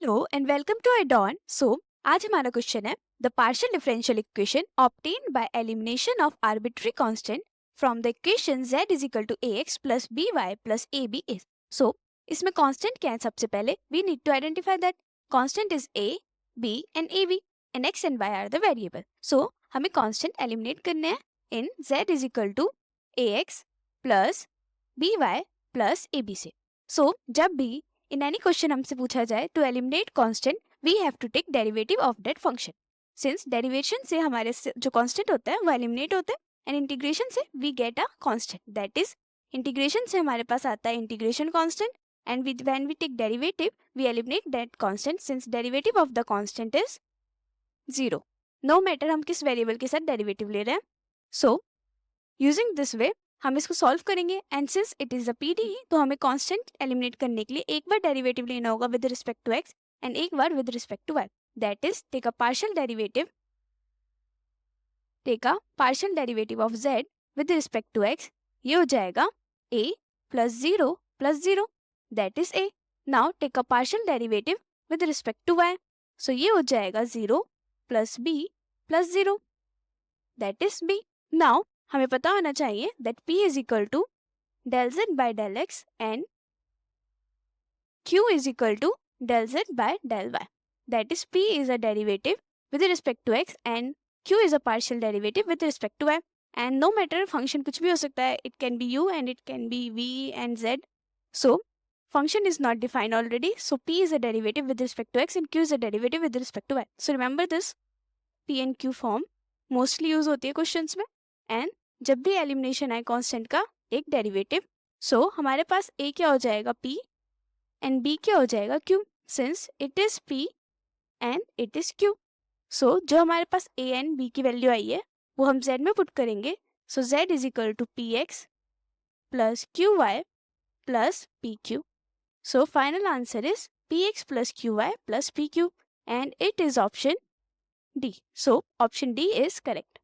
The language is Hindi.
Hello and welcome to Adon. आज हमारा क्वेश्चन है the partial differential equation obtained by elimination of arbitrary constant from the equation z is equal to ax plus by plus ab is. इसमें कांस्टेंट क्या है? सबसे पहले we need to identify that constant is a, b and ab and x and y are the variable. हमें कांस्टेंट एलिमिनेट करने हैं in z is equal to ax plus by plus ab से। जब भी in any question हमसे पूछा जाए to eliminate constant we have to take derivative of that function। since derivation से हमारे जो constant होता है वो eliminate होता है and integration से we get a constant, that is integration से हमारे पास आता है integration constant and when we take derivative we eliminate that constant since derivative of the constant is 0 no matter हम किस variable के साथ derivative ले रहे हैं। using this way हम इसको सॉल्व करेंगे and since it is a PDE तो हमें कांस्टेंट एलिमिनेट करने के लिए एक बार डेरिवेटिव लेना होगा with respect to X and एक बार with respect to Y. That is take a partial derivative of z with respect to x। ये हो जाएगा a plus zero that is a। Now take a partial derivative with respect to y। ये हो जाएगा 0 plus b plus zero that is b। Now हमें पता होना चाहिए that p is equal to del z by del x and q is equal to del z by del y. That is p is a derivative with respect to x and q is a partial derivative with respect to y. And no matter function कुछ भी हो सकता है, it can be u and it can be v and z. So function is not defined already. So p is a derivative with respect to x and q is a derivative with respect to y. So remember this p and q form mostly use होती है questions में। And जब भी एलिमिनेशन आए कांस्टेंट का एक डेरिवेटिव, हमारे पास a क्या हो जाएगा p एंड b क्या हो जाएगा q। Since it is p and it is q, जो हमारे पास a एंड b की वैल्यू आई है वो हम z में पुट करेंगे। z is equal to px plus qy plus pq। Final answer is px plus qy plus pq and it is option D। Option D is correct.